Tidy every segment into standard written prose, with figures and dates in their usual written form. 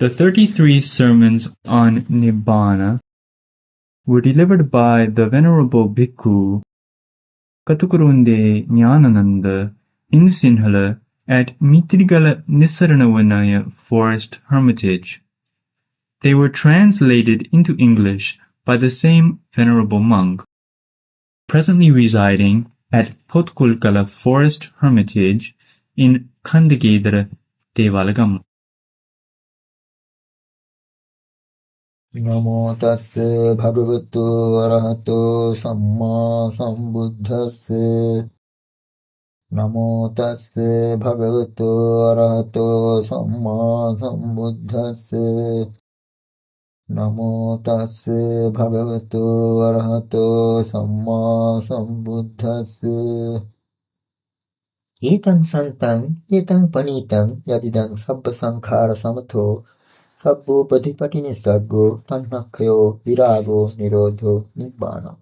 The 33 sermons on Nibbāna were delivered by the Venerable Bhikkhu Kaṭukurunde Ñāṇananda in Sinhala at Mitrigala Nissaranavanaya Forest Hermitage. They were translated into English by the same Venerable monk, presently residing at Potkulkala Forest Hermitage in Kandagedara Devalagam. Namo tassa bhagavato arahato samma sambuddhassa. Namo tassa bhagavato arahato samma sambuddhassa. Namo tassa bhagavato arahato samma sambuddhassa. Etam santang etam panitam yadidam sabba sankhara samatho Sabbo patipatini saggo tanhakyo virago nirodho nibbāna.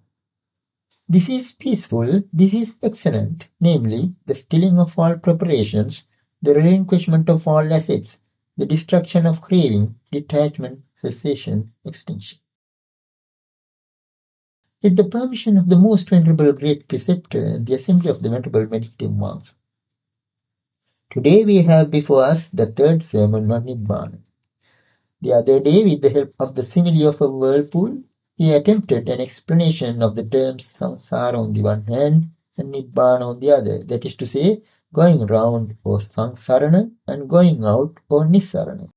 This is peaceful, this is excellent, namely, the stilling of all preparations, the relinquishment of all assets, the destruction of craving, detachment, cessation, extinction. With the permission of the most venerable great preceptor, the assembly of the venerable meditative monks. Today we have before us the third sermon on Nibbāna. The other day, with the help of the simile of a whirlpool, he attempted an explanation of the terms samsara on the one hand and nibbāna on the other, that is to say, going round or sangsarana and going out or nissarana.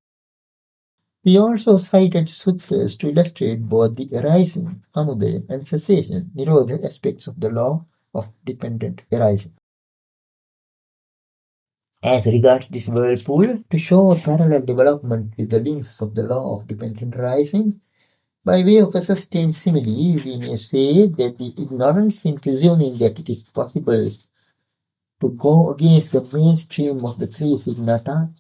We also cited sutras to illustrate both the arising, samudaya, and cessation, nirodha aspects of the law of dependent arising. As regards this whirlpool, to show a parallel development with the links of the law of dependent arising, by way of a sustained simile, we may say that the ignorance in presuming that it is possible to go against the mainstream of the three siddhata,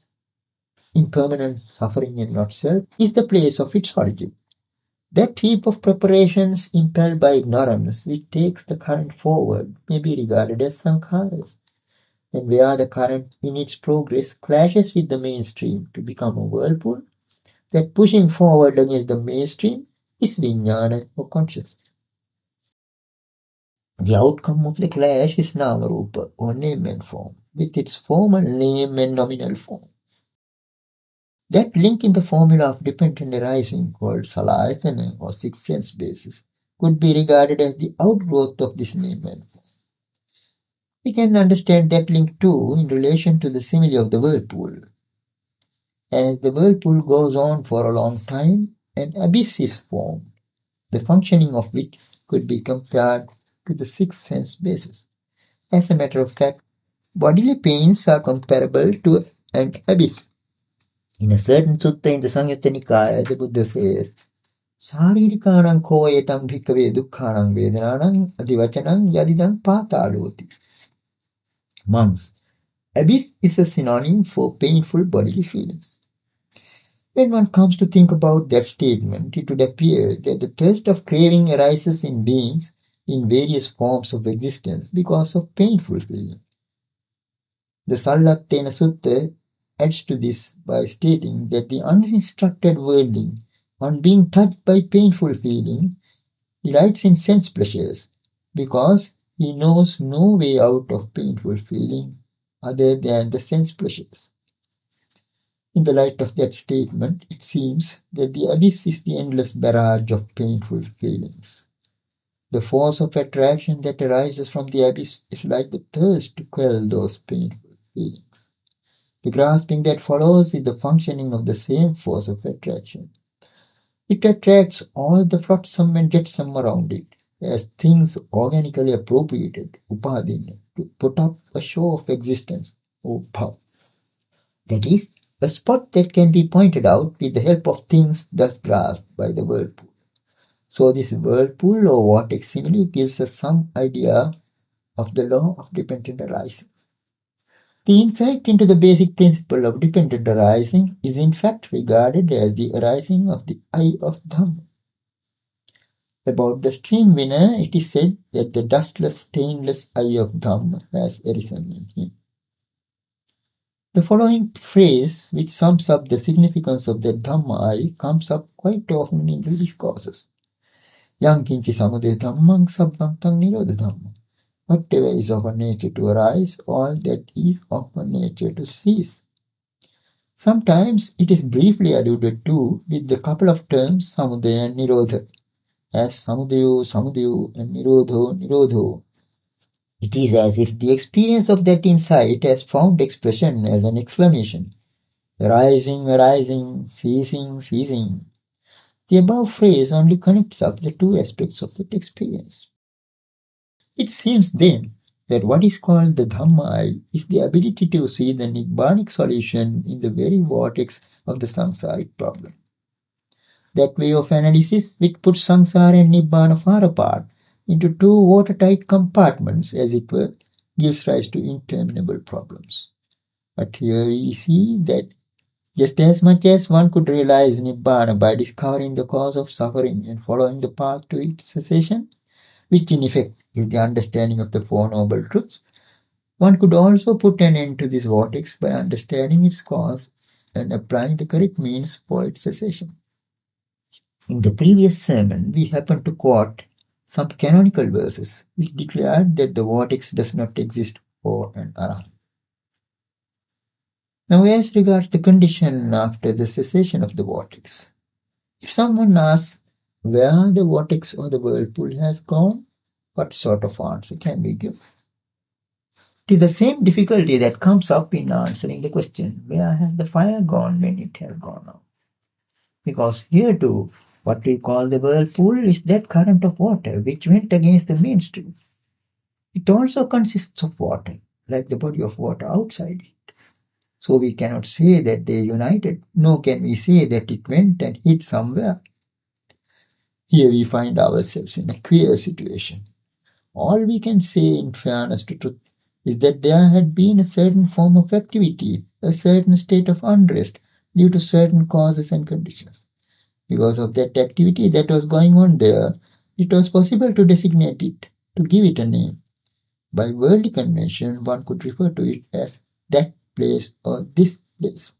impermanence, suffering, and not self, is the place of its origin. That heap of preparations impelled by ignorance which takes the current forward may be regarded as sankharas, and where the current in its progress clashes with the mainstream to become a whirlpool, that pushing forward against the mainstream is vijnana or consciousness. The outcome of the clash is nāma-rūpa or name and form, with its formal name and nominal form. That link in the formula of dependent arising, called salayatana or sixth sense basis, could be regarded as the outgrowth of this name and form. We can understand that link too in relation to the simile of the whirlpool. As the whirlpool goes on for a long time, an abyss is formed, the functioning of which could be compared to the sixth sense basis. As a matter of fact, bodily pains are comparable to an abyss. In a certain sutta in the Samyutta Nikaya, the Buddha says, Sāririkānaṁ ko etam bhikkhave dukkhaṇaṁ vedanānaṁ adivacanaṁ yadidam pātāloti. Monks, abyss is a synonym for painful bodily feelings. When one comes to think about that statement, it would appear that the thirst of craving arises in beings in various forms of existence because of painful feelings. The Sallattena Sutta adds to this by stating that the uninstructed worldling, on being touched by painful feeling, delights in sense pleasures because he knows no way out of painful feeling other than the sense pleasures. In the light of that statement, it seems that the abyss is the endless barrage of painful feelings. The force of attraction that arises from the abyss is like the thirst to quell those painful feelings. The grasping that follows is the functioning of the same force of attraction. It attracts all the flotsam and jetsam around it as things organically appropriated, upadina, to put up a show of existence, or bhav. That is, a spot that can be pointed out with the help of things thus grasped by the whirlpool. So this whirlpool or vortex simile gives us some idea of the law of dependent arising. The insight into the basic principle of dependent arising is in fact regarded as the arising of the eye of Dhamma. About the stream winner, it is said that the dustless, stainless eye of Dhamma has arisen in him. The following phrase, which sums up the significance of the Dhamma, comes up quite often in the discourses. Yang kinchi samudaya dhammang sabbantang nirodha dhamma. Whatever is of a nature to arise, all that is of a nature to cease. Sometimes it is briefly alluded to with the couple of terms samudaya and nirodha, as samudayo, samudayo, and nirodho, nirodho. It is as if the experience of that insight has found expression as an exclamation. Arising, arising, ceasing, ceasing. The above phrase only connects up the two aspects of that experience. It seems then that what is called the Dhamma is the ability to see the Nibbānic solution in the very vortex of the samsaric problem. That way of analysis, which puts samsara and Nibbāna far apart into two watertight compartments, as it were, gives rise to interminable problems. But here we see that just as much as one could realize Nibbāna by discovering the cause of suffering and following the path to its cessation, which in effect is the understanding of the Four Noble Truths, one could also put an end to this vortex by understanding its cause and applying the correct means for its cessation. In the previous sermon, we happened to quote some canonical verses which declared that the vortex does not exist for an arahant. Now, as regards the condition after the cessation of the vortex, if someone asks where the vortex or the whirlpool has gone, what sort of answer can we give? It is the same difficulty that comes up in answering the question, where has the fire gone when it has gone out? Because here too, what we call the whirlpool is that current of water which went against the mainstream. It also consists of water, like the body of water outside it. So we cannot say that they united, nor can we say that it went and hid somewhere. Here we find ourselves in a queer situation. All we can say in fairness to truth is that there had been a certain form of activity, a certain state of unrest due to certain causes and conditions. Because of that activity that was going on there, it was possible to designate it, to give it a name. By worldly convention, one could refer to it as that place or this place.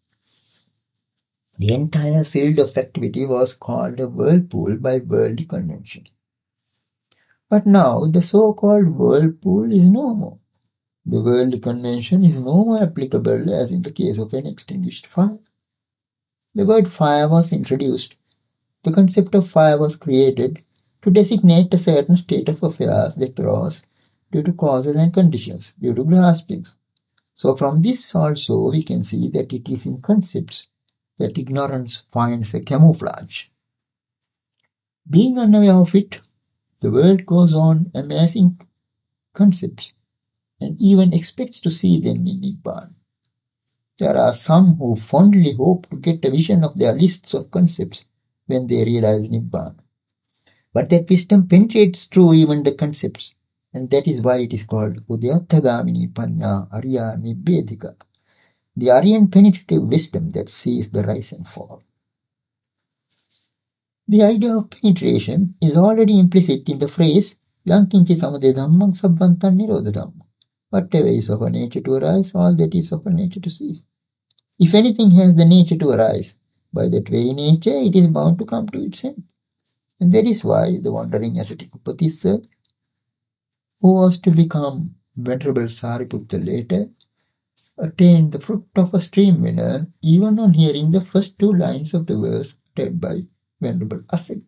The entire field of activity was called a whirlpool by worldly convention. But now the so-called whirlpool is no more. The worldly convention is no more applicable as in the case of an extinguished fire. The word fire was introduced. The concept of fire was created to designate a certain state of affairs that arose due to causes and conditions, due to graspings. So from this also we can see that it is in concepts that ignorance finds a camouflage. Being unaware of it, the world goes on amassing concepts and even expects to see them in Nibbāna. There are some who fondly hope to get a vision of their lists of concepts when they realize Nibbāna. But that wisdom penetrates through even the concepts, and that is why it is called Udyatthagamini Panya Arya Nibbedhika, the Aryan penetrative wisdom that sees the rise and fall. The idea of penetration is already implicit in the phrase Yankinchi samudaya dhammang sabbantang nirodha dhamma. Whatever is of a nature to arise, all that is of a nature to cease. If anything has the nature to arise, by that very nature it is bound to come to its end. And that is why the wandering ascetic Upatissa, who was to become Venerable Sariputta later, attained the fruit of a stream winner even on hearing the first two lines of the verse uttered by Venerable Assaji.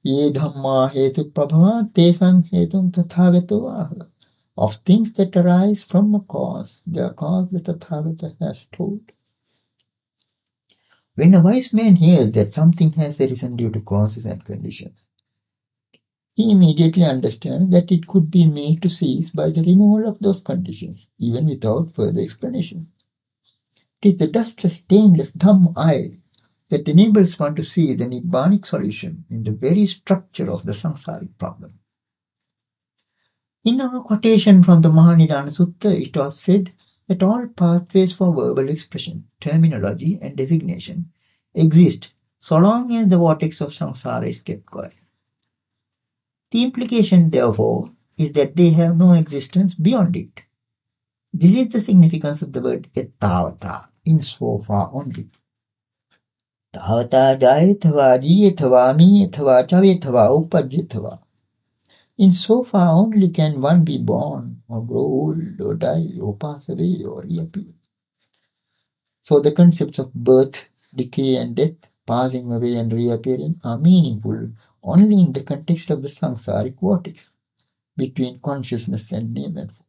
Ye dhamma hetu prabhava tesang hetum tathagato aha. Of things that arise from a cause, their cause the Tathagata has told. When a wise man hears that something has arisen due to causes and conditions, he immediately understands that it could be made to cease by the removal of those conditions, even without further explanation. It is the dustless, stainless, dumb eye that enables one to see the Nibbānic solution in the very structure of the samsaric problem. In our quotation from the Ñāṇananda Sutta, it was said that all pathways for verbal expression, terminology, and designation exist so long as the vortex of samsara is kept going. The implication, therefore, is that they have no existence beyond it. This is the significance of the word ettavata, in so far only. Tavata jayethava jiyethava miyethava chavetava upajyethava. In so far only can one be born, or grow old, or die, or pass away, or reappear. So the concepts of birth, decay and death, passing away and reappearing are meaningful only in the context of the samsaric vortex between consciousness and name and form.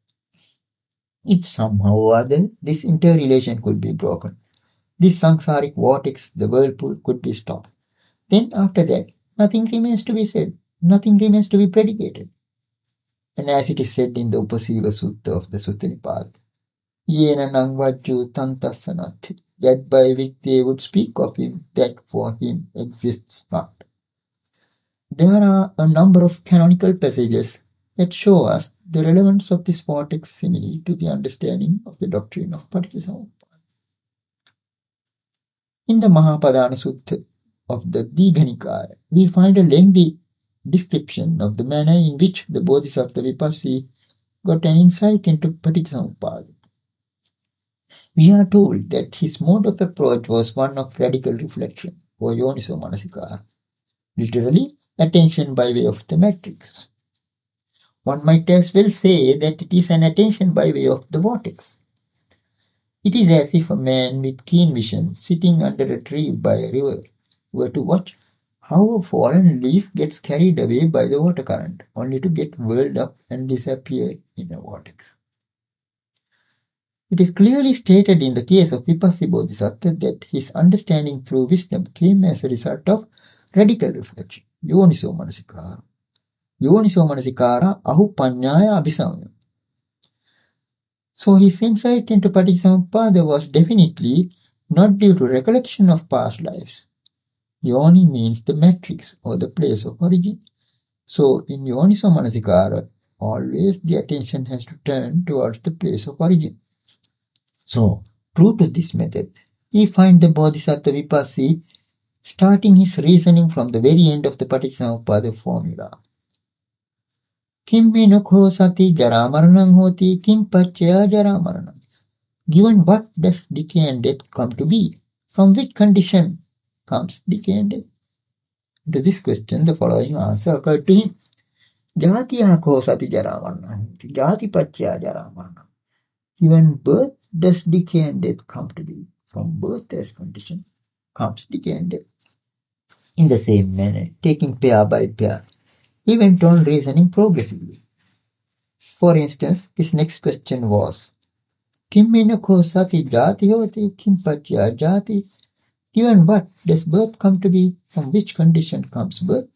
If somehow or other this interrelation could be broken, this samsaric vortex, the whirlpool, could be stopped, then after that nothing remains to be said, nothing remains to be predicated. And as it is said in the Upasiva Sutta of the Sutta Nipada, Yena nang vajju tantassanati, that by which they would speak of him, that for him exists not. There are a number of canonical passages that show us the relevance of this vortex simile to the understanding of the doctrine of Paticcasamuppada. In the Mahapadana Sutta of the Digha Nikaya, we find a lengthy description of the manner in which the Bodhisattva Vipassī got an insight into Paticcasamuppada. We are told that his mode of approach was one of radical reflection, or yoniso manasikara, literally attention by way of the matrix. One might as well say that it is an attention by way of the vortex. It is as if a man with keen vision sitting under a tree by a river were to watch how a fallen leaf gets carried away by the water current, only to get whirled up and disappear in a vortex. It is clearly stated in the case of Vipassī Bodhisattva that his understanding through wisdom came as a result of radical reflection, yoniso manasikara. Yoniso manasikara ahupanyaya abhisamya. So his insight into Paticcasamuppada was definitely not due to recollection of past lives. Yoni means the matrix or the place of origin. So in yoniso manasikara, always the attention has to turn towards the place of origin. So, true to this method, we find the Bodhisattva Vipassī starting his reasoning from the very end of the Paticcasamuppada formula. Kim menukho sati jaramaranam hoti, kim paccaya jaramaranam. Given what does decay and death come to be? From which condition comes decay and death? To this question, the following answer occurred to him. Jatiyakho sati jaramaranam hoti, jati paccaya jaramaranam. Given birth, does decay and death come to be? From birth as condition comes decay and death. In the same manner, taking pair by pair, he went on reasoning progressively. For instance, his next question was, Kim menukho sati jati hoti, kim paccaya jati. Given what does birth come to be? From which condition comes birth?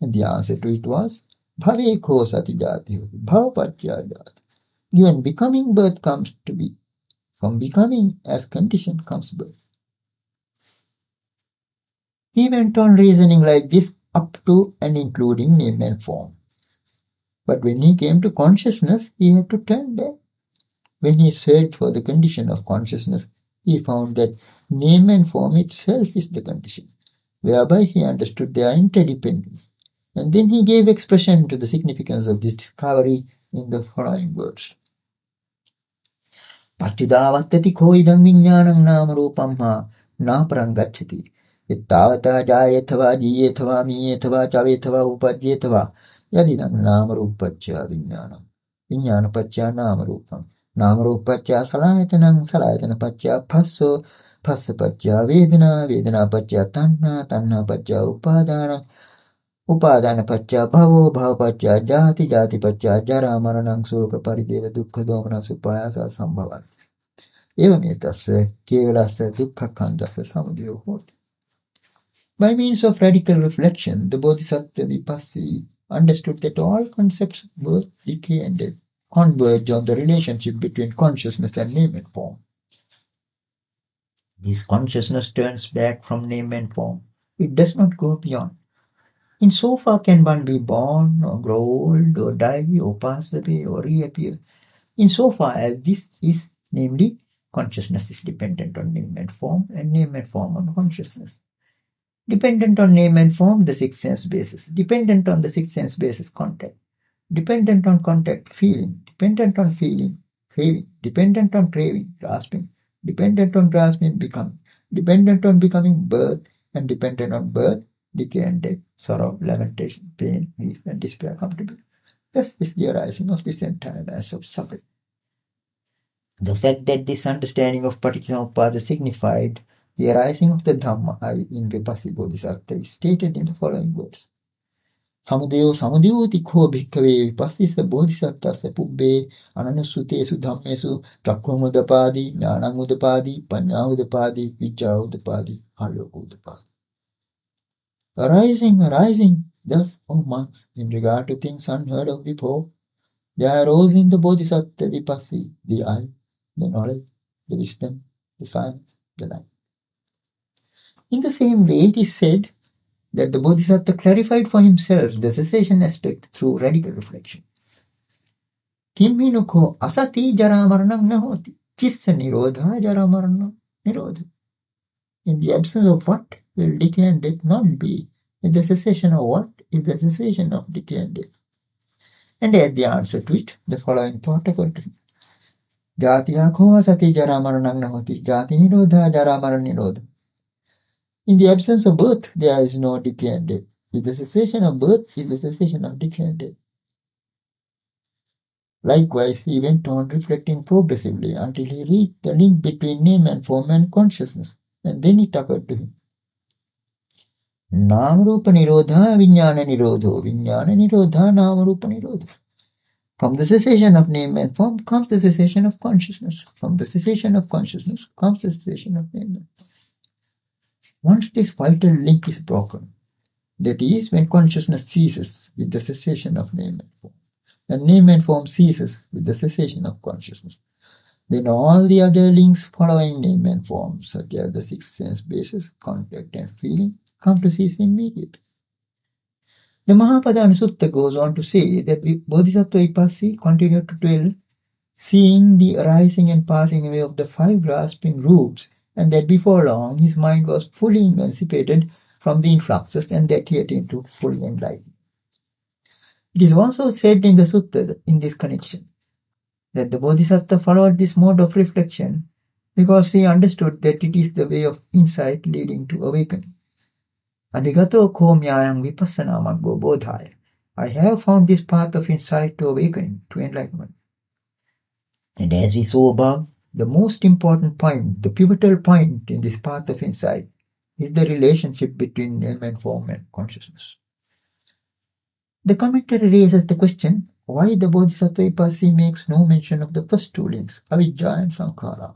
And the answer to it was, bhavekho sati jati hoti, bhava paccaya jati. Given becoming, birth comes to be. From becoming as condition comes birth. He went on reasoning like this up to and including name and form. But when he came to consciousness, he had to turn back. When he searched for the condition of consciousness, he found that name and form itself is the condition, whereby he understood their interdependence. And then he gave expression to the significance of this discovery in the following words. Paccudavattati ko idam viññāṇaṁ nāma rūpamha nāparang gacchati. Ittavata jāyethava jiyethava miyethava chavetava upajyethava yadidam nāma rūpacca viññāṇaṁ. Viññāna paccaya nāma rūpam. Nāma rūpacca salayatanam salayatana paccaya phasso. Phassa paccaya vedana. Vedana paccaya tanha. Tanha paccaya upadana. Upadana paccaya bhavo. Bhava paccaya jati. Jati paccaya jara maranam soka parideva dukkha domana supayasa sambhavat. Evametasya kevalasya dukkha khandasya samudaya hoti. By means of radical reflection, the Bodhisattva Vipassī understood that all concepts of birth, decay and death converge on the relationship between consciousness and name and form. This consciousness turns back from name and form. It does not go beyond. In so far can one be born, or grow old, or die, or pass away, or reappear. In so far as this is, namely, consciousness is dependent on name and form on consciousness. Dependent on name and form, the six sense bases. Dependent on the six sense bases, contact. Dependent on contact, feeling. Dependent on feeling, craving, dependent on craving, grasping, dependent on grasping, becoming, dependent on becoming, birth, and dependent on birth, decay and death, sorrow, lamentation, pain, grief, and despair come to be. Thus is the arising of this entire mass of suffering. The fact that this understanding of Paticcasamuppada signified the arising of the Dhamma in Vipassī Bodhisattva is stated in the following words. Samudayo samudayoti ko bhikkave vipassisa bodhisattvassa pubbe ananusutesu dhammesu chakkhumudapadi, ñāṇamudapadi, paññāudapadi, vijjāudapadi, ālokudapadi. Arising, thus, O monks, in regard to things unheard of before, there arose in the Bodhisattva Vipassī, the eye, the knowledge, the wisdom, the science, the light. In the same way, it is said that the Bodhisattva clarified for himself the cessation aspect through radical reflection. Kimmino ko asati jaramaranam nahoti, chissa nirodha jaramaranam nirodha. In the absence of what will decay and death not be? In the cessation of what is the cessation of decay and death? And as the answer to it, the following thought occurred to him. Jatiya ko asati jaramaranam nahoti, jati nirodha jaramaran nirodha. In the absence of birth, there is no decay and death. With the cessation of birth is the cessation of decay and death. Likewise, he went on reflecting progressively until he reached the link between name and form and consciousness, and then it occurred to him. Nāma-rūpa nirodha viññāna nirodho, viññāna nirodha nāma-rūpa nirodho. From the cessation of name and form comes the cessation of consciousness. From the cessation of consciousness comes the cessation of name and form. Once this vital link is broken, that is, when consciousness ceases with the cessation of name and form, and name and form ceases with the cessation of consciousness, then all the other links following name and form, such as the six sense bases, contact and feeling, come to cease immediately. The Mahapadana Sutta goes on to say that Bodhisattva Vipassī continued to dwell, seeing the arising and passing away of the five grasping groups, and that before long his mind was fully emancipated from the influxes and that he attained to full enlightenment. It is also said in the Sutta in this connection that the Bodhisattva followed this mode of reflection because he understood that it is the way of insight leading to awakening. Adhigato ko myāyam vipassana maggo bodhāya. I have found this path of insight to awakening, to enlightenment. And as we saw above, the most important point, the pivotal point in this path of insight is the relationship between name and form and consciousness. The commentary raises the question why the Bodhisattva Vipassī makes no mention of the first two links, avidya and sankhara,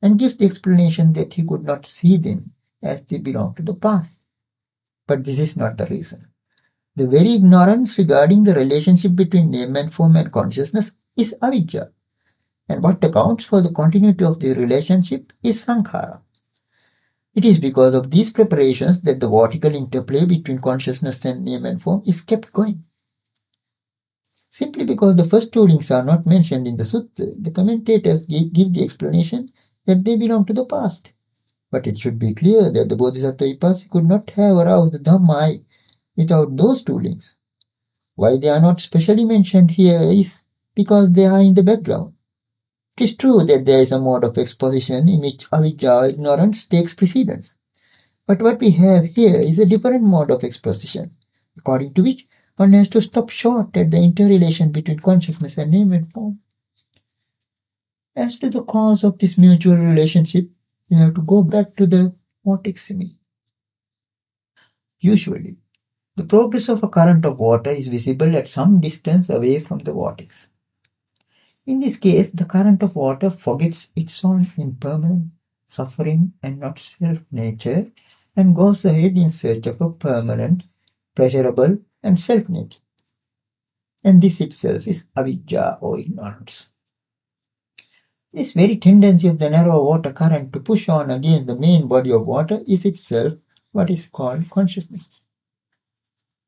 and gives the explanation that he could not see them as they belong to the past. But this is not the reason. The very ignorance regarding the relationship between name and form and consciousness is avidya. And what accounts for the continuity of the relationship is sankhara. It is because of these preparations that the vertical interplay between consciousness and name and form is kept going. Simply because the first two links are not mentioned in the sutta, the commentators give the explanation that they belong to the past. But it should be clear that the Bodhisattva Vipassī could not have aroused the Dhamma without those two links. Why they are not specially mentioned here is because they are in the background. It is true that there is a mode of exposition in which avidya or ignorance takes precedence. But what we have here is a different mode of exposition, according to which one has to stop short at the interrelation between consciousness and name and form. As to the cause of this mutual relationship, you have to go back to the vortex simile. Usually, the progress of a current of water is visible at some distance away from the vortex. In this case, the current of water forgets its own impermanent, suffering and not self-nature and goes ahead in search of a permanent, pleasurable and self-nature. And this itself is avidya or ignorance. This very tendency of the narrow water current to push on against the main body of water is itself what is called consciousness.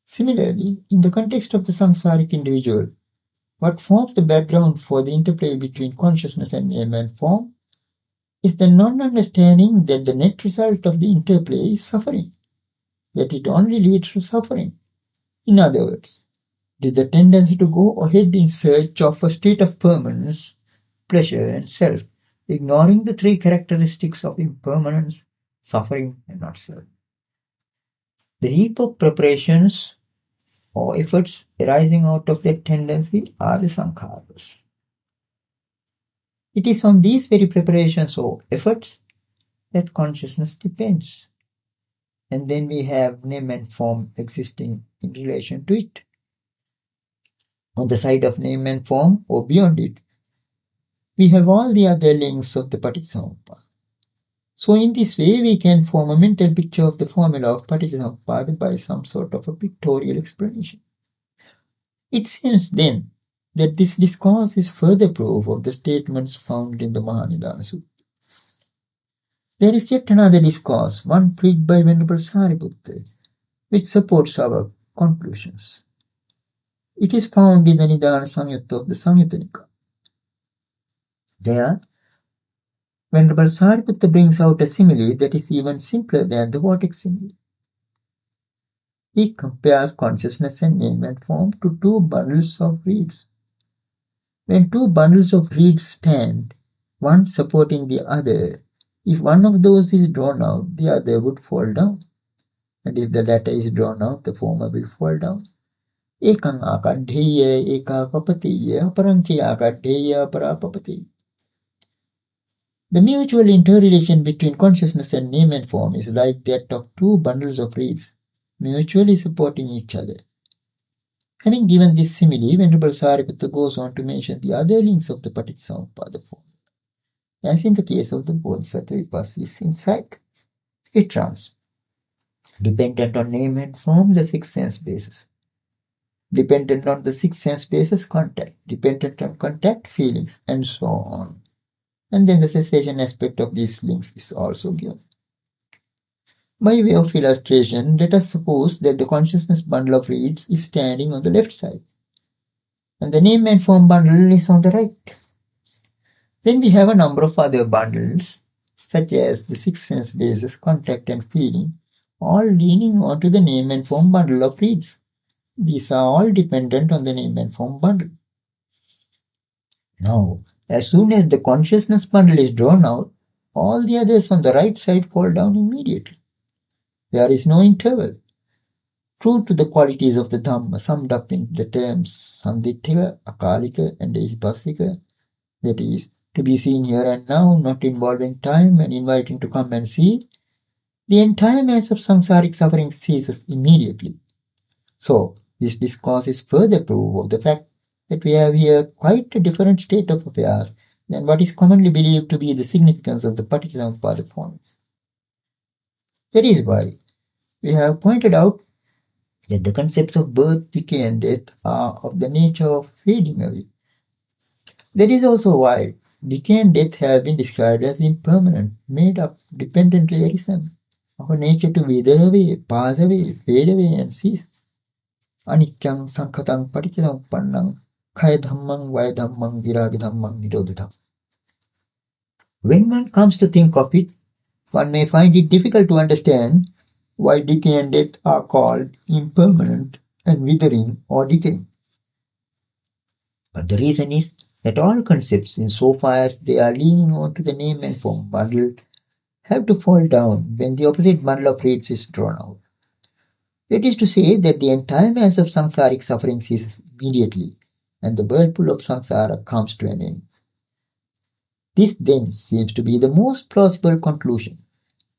Similarly, in the context of the samsaric individual, what forms the background for the interplay between consciousness and name and form is the non-understanding that the net result of the interplay is suffering, that it only leads to suffering. In other words, it is the tendency to go ahead in search of a state of permanence pleasure and self, ignoring the three characteristics of impermanence, suffering, and not self. The heap of preparations or efforts arising out of that tendency are the sankharas. It is on these very preparations or efforts that consciousness depends. And then we have name and form existing in relation to it. On the side of name and form, or beyond it, we have all the other links of the Paticcasamuppada. So in this way, we can form a mental picture of the formula of Paticcasamuppada by some sort of a pictorial explanation. It seems then that this discourse is further proof of the statements found in the Ñāṇananda Sutta. There is yet another discourse, one preached by Venerable Sariputta, which supports our conclusions. It is found in the Nidāna Samyutta of the Samyutta Nikāya. There, Venerable Sariputta brings out a simile that is even simpler than the vortex simile. He compares consciousness and name and form to two bundles of reeds. When two bundles of reeds stand, one supporting the other, if one of those is drawn out, the other would fall down. And if the latter is drawn out, the former will fall down. Ekang akadheya eka papatiya aparanchi akadheya parapapati. The mutual interrelation between consciousness and name and form is like that of two bundles of reeds, mutually supporting each other. Having given this simile, Venerable Sariputta goes on to mention the other links of the Paticcasamuppada form. As in the case of the Bodhisattva Vipassis insight, it runs. Dependent on name and form, the six sense bases. Dependent on the six sense bases, contact. Dependent on contact, feelings, and so on. And then the cessation aspect of these links is also given. By way of illustration, let us suppose that the consciousness bundle of reeds is standing on the left side, and the name and form bundle is on the right. Then we have a number of other bundles, such as the six sense bases, contact and feeling, all leaning onto the name and form bundle of reeds. These are all dependent on the name and form bundle. Now, as soon as the consciousness bundle is drawn out, all the others on the right side fall down immediately. There is no interval. True to the qualities of the Dhamma, summed up in the terms Sanditthika, Akalika, and Ehipassika, that is, to be seen here and now, not involving time and inviting to come and see, the entire mass of samsaric suffering ceases immediately. So, this discourse is further proof of the fact that we have here quite a different state of affairs than what is commonly believed to be the significance of the Paticcasamuppada form. That is why we have pointed out that the concepts of birth, decay, and death are of the nature of fading away. That is also why decay and death have been described as impermanent, made up, dependently arisen, of a nature to wither away, pass away, fade away, and cease. Anityang sankhatang paticcasamuppannang kaya dhammang vaya dhammang virāga dhammang nirodha dhammang. When one comes to think of it, one may find it difficult to understand why decay and death are called impermanent and withering or decaying. But the reason is that all concepts, insofar as they are leaning on to the name and form bundle, have to fall down when the opposite bundle of reeds is drawn out. That is to say that the entire mass of samsaric suffering ceases immediately, and the whirlpool of samsara comes to an end. This then seems to be the most plausible conclusion,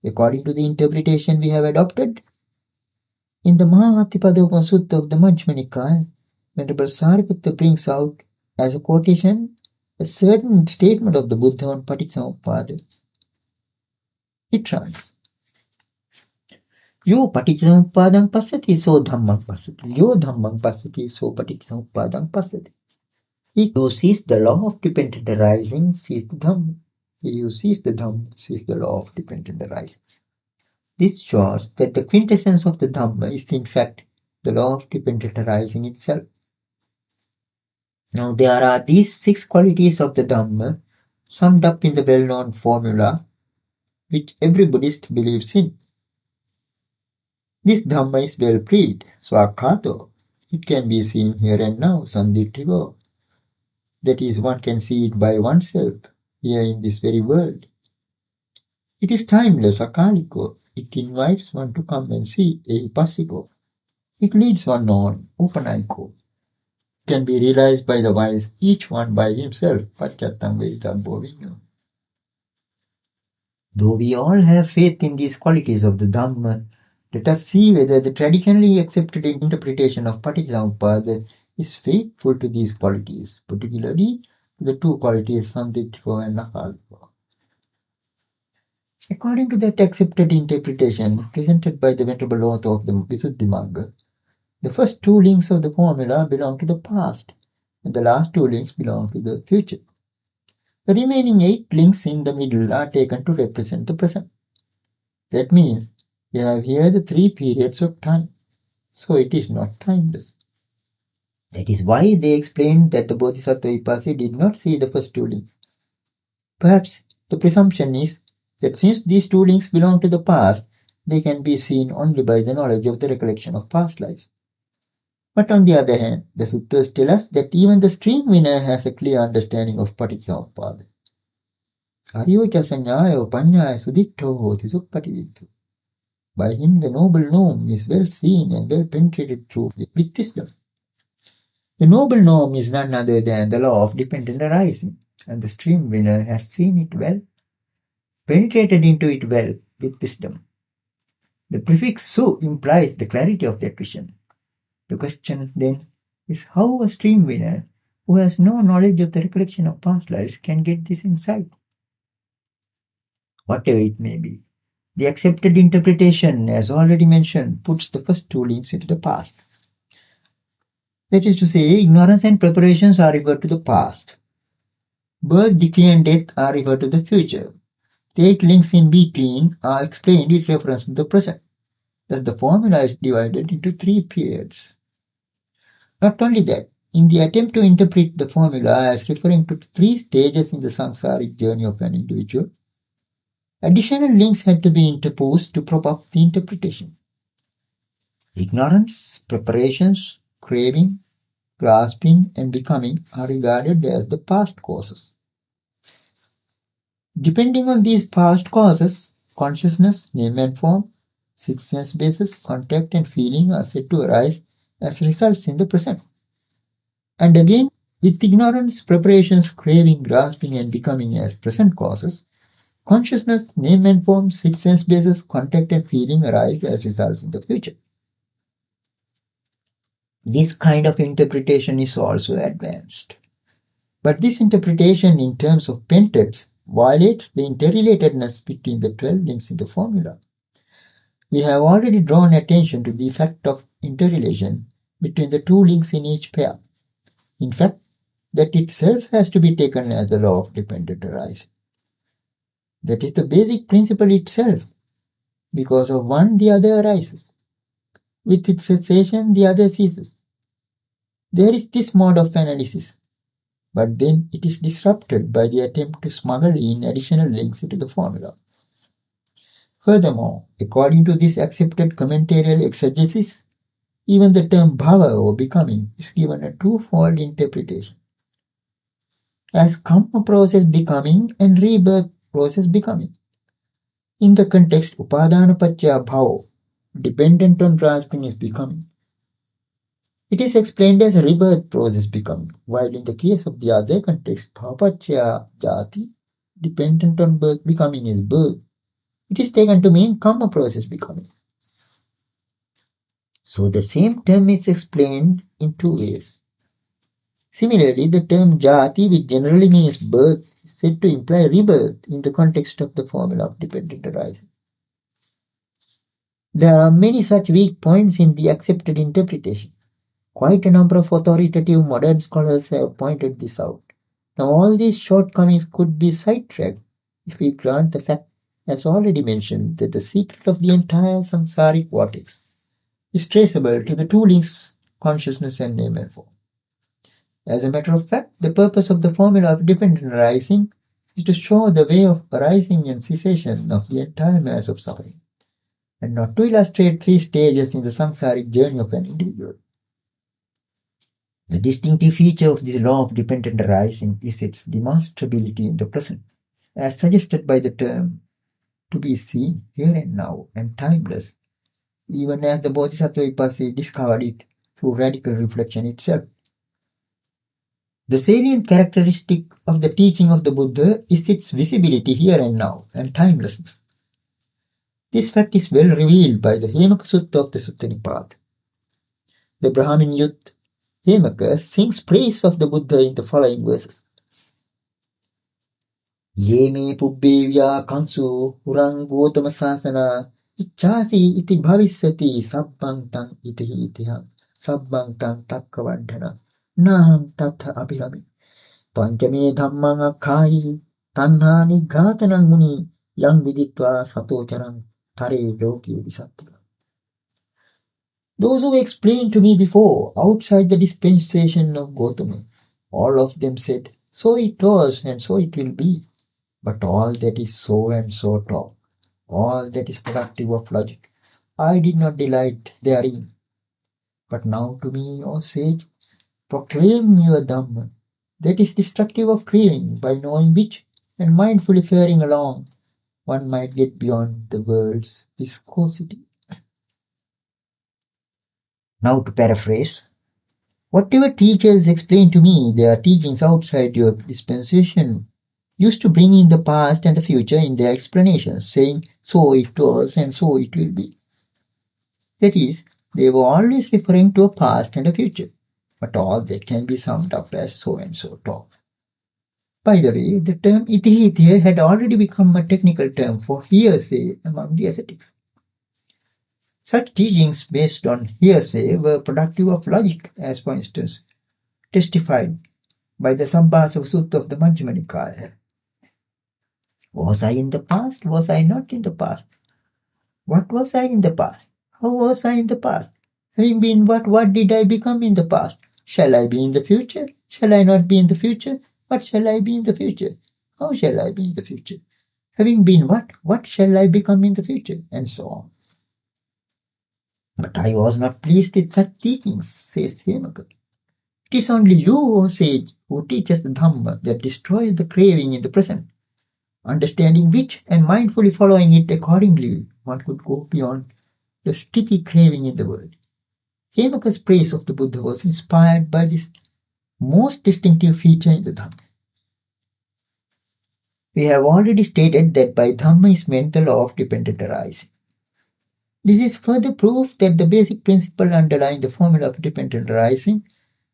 according to the interpretation we have adopted. In the Mahātipada Sutta of the Majjhima Nikāya, Venerable Sariputta brings out as a quotation a certain statement of the Buddha on Paticcasamuppada. It runs, Yo paticcasamuppadang passati so dhammang passati. Yo dhammang passati so paticcasamuppadang passati. He who sees the law of dependent arising sees the Dhamma. He who sees the Dhamma sees the law of dependent arising. This shows that the quintessence of the Dhamma is in fact the law of dependent arising itself. Now there are these six qualities of the Dhamma summed up in the well-known formula which every Buddhist believes in. This Dhamma is well preached, swakhato. It can be seen here and now, sanditthiko. That is, one can see it by oneself, here in this very world. It is timeless, akaliko. It invites one to come and see, ehipassiko. It leads one on, upanaiko. Can be realized by the wise, each one by himself, pacchattam vehitabbo vinyo. Though we all have faith in these qualities of the Dhamma, let us see whether the traditionally accepted interpretation of Paticcasamuppada is faithful to these qualities, particularly the two qualities Sanditthiko and Nakaliko. According to that accepted interpretation presented by the Venerable author of the Visuddhimagga, the first two links of the formula belong to the past, and the last two links belong to the future. The remaining 8 links in the middle are taken to represent the present. That means we have here the 3 periods of time, so it is not timeless. That is why they explained that the Bodhisattva Vipassi did not see the first 2 links. Perhaps the presumption is that since these 2 links belong to the past, they can be seen only by the knowledge of the recollection of past lives. But on the other hand, the suttas tell us that even the stream winner has a clear understanding of Paticcasamuppada. Aryoca saññāyo paññāya suditto hoti suppatividdu. By him the noble norm is well seen and well penetrated through with wisdom. The noble norm is none other than the law of dependent arising, and the stream winner has seen it well, penetrated into it well with wisdom. The prefix su implies the clarity of that vision. The question then is how a stream winner who has no knowledge of the recollection of past lives can get this insight. Whatever it may be, the accepted interpretation, as already mentioned, puts the first 2 links into the past. That is to say, ignorance and preparations are referred to the past. Birth, decay and death are referred to the future. The 8 links in between are explained with reference to the present. Thus the formula is divided into 3 periods. Not only that, in the attempt to interpret the formula as referring to 3 stages in the samsaric journey of an individual, additional links had to be interposed to prop up the interpretation. Ignorance, preparations, craving, grasping and becoming are regarded as the past causes. Depending on these past causes, consciousness, name and form, 6 sense bases, contact and feeling are said to arise as results in the present. And again, with ignorance, preparations, craving, grasping and becoming as present causes, consciousness, name and form, 6 sense bases, contact and feeling arise as results in the future. This kind of interpretation is also advanced. But this interpretation in terms of pentats violates the interrelatedness between the 12 links in the formula. We have already drawn attention to the fact of interrelation between the 2 links in each pair. In fact, that itself has to be taken as the law of dependent arising. That is the basic principle itself. Because of one, the other arises. With its cessation, the other ceases. There is this mode of analysis, but then it is disrupted by the attempt to smuggle in additional links into the formula. Furthermore, according to this accepted commentarial exegesis, even the term bhava or becoming is given a twofold interpretation. As karma process becoming and rebirth process becoming. In the context upadana paccaya bhava, dependent on grasping is becoming. It is explained as a rebirth process becoming, while in the case of the other context bhava paccaya jati, dependent on birth becoming is birth. It is taken to mean karma process becoming. So the same term is explained in 2 ways. Similarly, the term jati, which generally means birth, is said to imply rebirth in the context of the formula of dependent arising. There are many such weak points in the accepted interpretation. Quite a number of authoritative modern scholars have pointed this out. Now all these shortcomings could be sidetracked if we grant the fact, as already mentioned, that the secret of the entire samsaric vortex is traceable to the 2 links, consciousness and name and form. As a matter of fact, the purpose of the formula of dependent arising is to show the way of arising and cessation of the entire mass of suffering, and not to illustrate 3 stages in the samsaric journey of an individual. The distinctive feature of this law of dependent arising is its demonstrability in the present, as suggested by the term to be seen here and now and timeless, even as the Bodhisattva Vipassana discovered it through radical reflection itself. The salient characteristic of the teaching of the Buddha is its visibility here and now and timelessness. This fact is well revealed by the Hemaka Sutta of the Sutta Nibbāna. The Brahmin youth Hemaka sings praise of the Buddha in the following verses. Ye me pubbevya kansu hurang gotama sasana ichasi iti bhavisati sabbang tang iti itiham sabbang tang takkavadhana naham tatha abhirami pancame dhammang akhayi tanha nighatanang muni yang viditva satocharam tare loki visattika. Those who explained to me before, outside the dispensation of Gautama, all of them said, so it was and so it will be. But all that is so and so talk, all that is productive of logic, I did not delight therein. But now to me, O sage, proclaim your Dhamma, that is destructive of craving, by knowing which, and mindfully faring along, one might get beyond the world's viscosity. Now to paraphrase, whatever teachers explain to me their teachings outside your dispensation used to bring in the past and the future in their explanations, saying, so it was and so it will be. That is, they were always referring to a past and a future, but all that can be summed up as so and so talk. By the way, the term iti here had already become a technical term for hearsay among the ascetics. Such teachings based on hearsay were productive of logic, as for instance, testified by the Sabbhasava Sutta of the Majjhima Nikaya. Was I in the past? Was I not in the past? What was I in the past? How was I in the past? Having been what did I become in the past? Shall I be in the future? Shall I not be in the future? What shall I be in the future? How shall I be in the future? Having been what shall I become in the future? And so on. But I was not pleased with such teachings, says Hemaka. It is only you, O sage, who teaches the Dhamma that destroys the craving in the present. Understanding which and mindfully following it accordingly, one could go beyond the sticky craving in the world. Hemaka's praise of the Buddha was inspired by this most distinctive feature in the Dhamma. We have already stated that by Dhamma is meant the law of dependent arising. This is further proof that the basic principle underlying the formula of dependent arising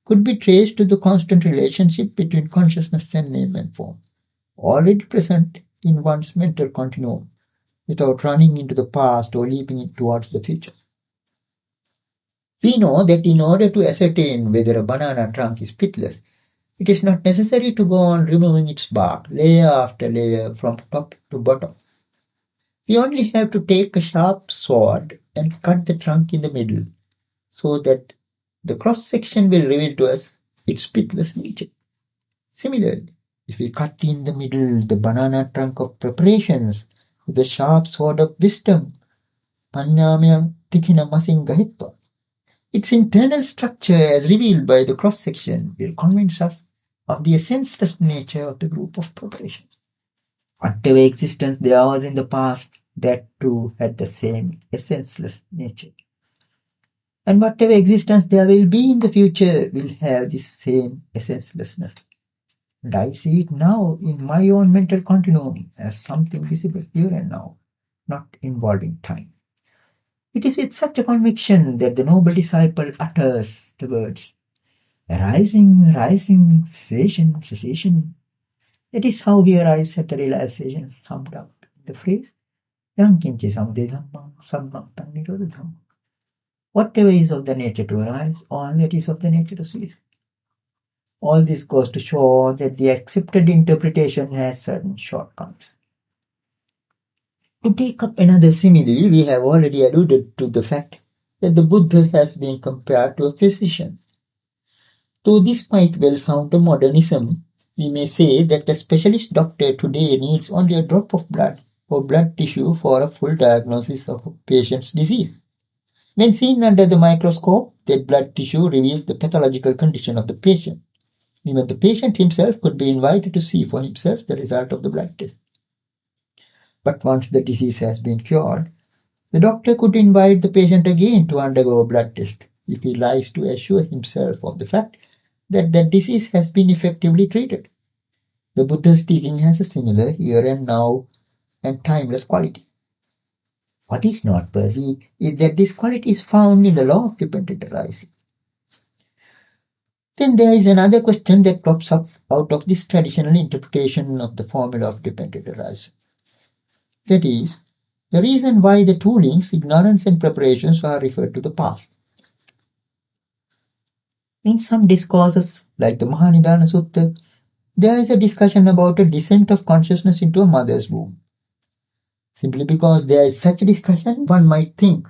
could be traced to the constant relationship between consciousness and name and form, already present in one's mental continuum, without running into the past or leaping towards the future. We know that in order to ascertain whether a banana trunk is pitless, it is not necessary to go on removing its bark layer after layer from top to bottom. We only have to take a sharp sword and cut the trunk in the middle, so that the cross-section will reveal to us its pitless nature. Similarly, if we cut in the middle the banana trunk of preparations with the sharp sword of wisdom, panyamyam tikhina masingahitva, its internal structure as revealed by the cross-section will convince us of the essenceless nature of the group of preparations. Whatever existence there was in the past, that too had the same essenceless nature. And whatever existence there will be in the future will have the same essencelessness. And I see it now in my own mental continuum as something visible here and now, not involving time. It is with such a conviction that the noble disciple utters the words, arising, arising, cessation, cessation. That is how we arrive at the realization summed up in the phrase, yang kinchi samde dhammam sabbang tang nirodha dhammam. Whatever is of the nature to arise, all that is of the nature to cease. All this goes to show that the accepted interpretation has certain shortcomings. To take up another simile, we have already alluded to the fact that the Buddha has been compared to a physician. Though this might well sound a modernism, we may say that a specialist doctor today needs only a drop of blood or blood tissue for a full diagnosis of a patient's disease. When seen under the microscope, that blood tissue reveals the pathological condition of the patient. Even the patient himself could be invited to see for himself the result of the blood test. But once the disease has been cured, the doctor could invite the patient again to undergo a blood test if he likes to assure himself of the fact that the disease has been effectively treated. The Buddha's teaching has a similar here and now and timeless quality. What is noteworthy is that this quality is found in the law of dependent arising. Then there is another question that crops up out of this traditional interpretation of the formula of dependent arising. That is, the reason why the two links, ignorance and preparations, are referred to the past. In some discourses, like the Nibbāna Sutta, there is a discussion about a descent of consciousness into a mother's womb. Simply because there is such a discussion, one might think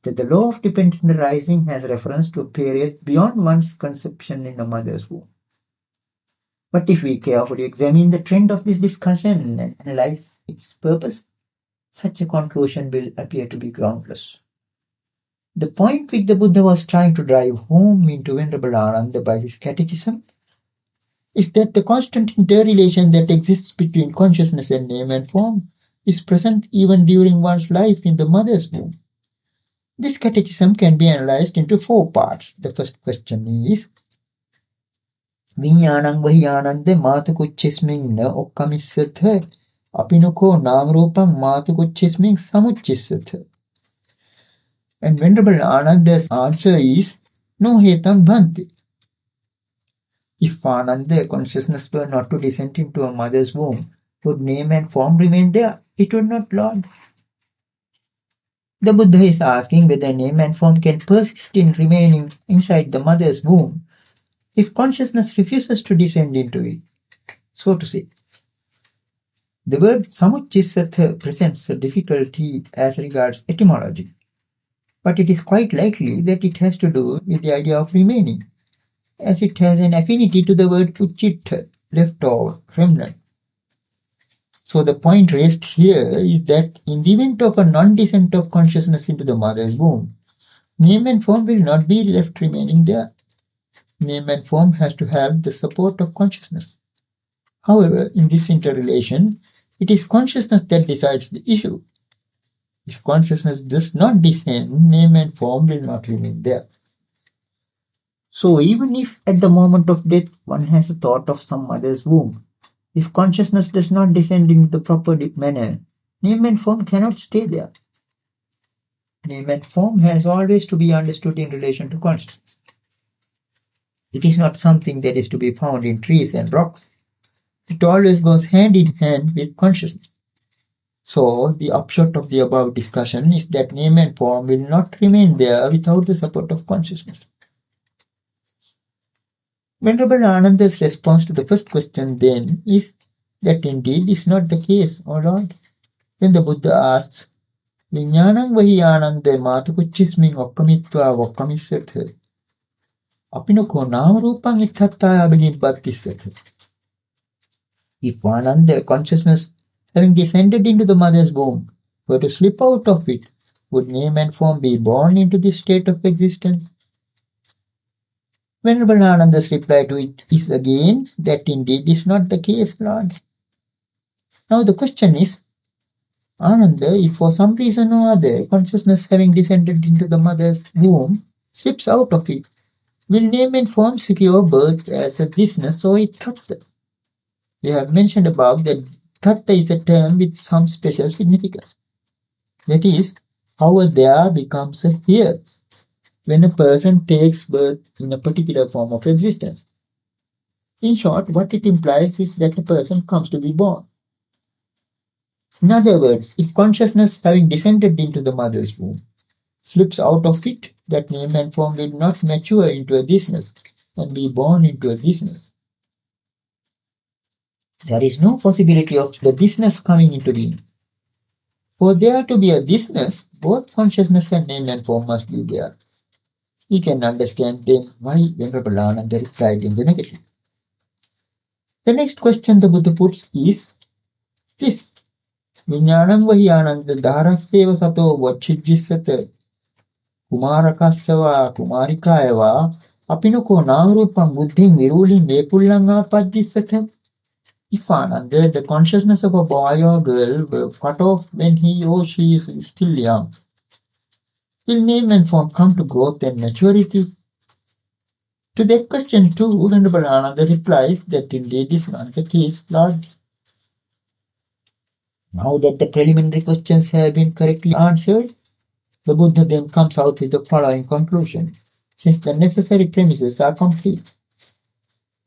that the law of dependent arising has reference to a period beyond one's conception in a mother's womb. But if we carefully examine the trend of this discussion and analyze its purpose, such a conclusion will appear to be groundless. The point which the Buddha was trying to drive home into Venerable Ñāṇananda by his catechism is that the constant interrelation that exists between consciousness and name and form is present even during one's life in the mother's womb. This catechism can be analyzed into 4 parts. The first question is, Viññāṇaṃ vahiyānande mātukuccismiṃ na okkamissath apinukho nāmarūpaṃ mātukuccismiṃ samuccissath. And Venerable Ñāṇananda's answer is, no hetam bhanti. If Ananda consciousness were not to descend into a mother's womb, would name and form remain there? It would not, Lord. The Buddha is asking whether name and form can persist in remaining inside the mother's womb if consciousness refuses to descend into it, so to say. The word samuccissath presents a difficulty as regards etymology, but it is quite likely that it has to do with the idea of remaining, as it has an affinity to the word uchitta, leftover, remnant. So the point raised here is that in the event of a non-descent of consciousness into the mother's womb, name and form will not be left remaining there. Name and form has to have the support of consciousness. However, in this interrelation, it is consciousness that decides the issue. If consciousness does not descend, name and form will not remain there. So even if at the moment of death one has a thought of some mother's womb, if consciousness does not descend in the proper manner, name and form cannot stay there. Name and form has always to be understood in relation to consciousness. It is not something that is to be found in trees and rocks. It always goes hand in hand with consciousness. So, the upshot of the above discussion is that name and form will not remain there without the support of consciousness. Venerable Ñāṇananda's response to the first question then is that indeed is not the case, O Lord. Then the Buddha asks, Viññāṇaṃ vahiyānande mātukuccismiṃ okkamitva vokkamissath apinukho nāmarūpaṃ itthattāya abhinibbattissath. If Ananda consciousness, having descended into the mother's womb, were to slip out of it, would name and form be born into this state of existence? Venerable Ñāṇananda's reply to it is again that indeed is not the case, Lord. Now the question is, Ananda, if for some reason or other consciousness having descended into the mother's womb slips out of it, will name and form secure birth as a thisness or a tattva? We have mentioned above that tattva is a term with some special significance. That is, how a there becomes a here when a person takes birth in a particular form of existence. In short, what it implies is that a person comes to be born. In other words, if consciousness having descended into the mother's womb slips out of it, that name and form will not mature into a thisness and be born into a thisness. There is no possibility of the thisness coming into being. For there to be a thisness, both consciousness and name and form must be there. We can understand then why Venerable Ñāṇananda replied in the negative. The next question the Buddha puts is this. Viññāṇaṃ vahiyānanda dhārasyeva sato vachijjissata Kumarakassawa, Kumarikayava, Apinoko Namrupam Buddhim Virulim Vepulanga Padisata. If Ananda, the consciousness of a boy or girl were cut off when he or she is still young, will name and form come to growth and maturity? To that question too, Venerable Ñāṇananda replies that indeed is not the case, Lord. Now that the preliminary questions have been correctly answered, the Buddha then comes out with the following conclusion. Since the necessary premises are complete.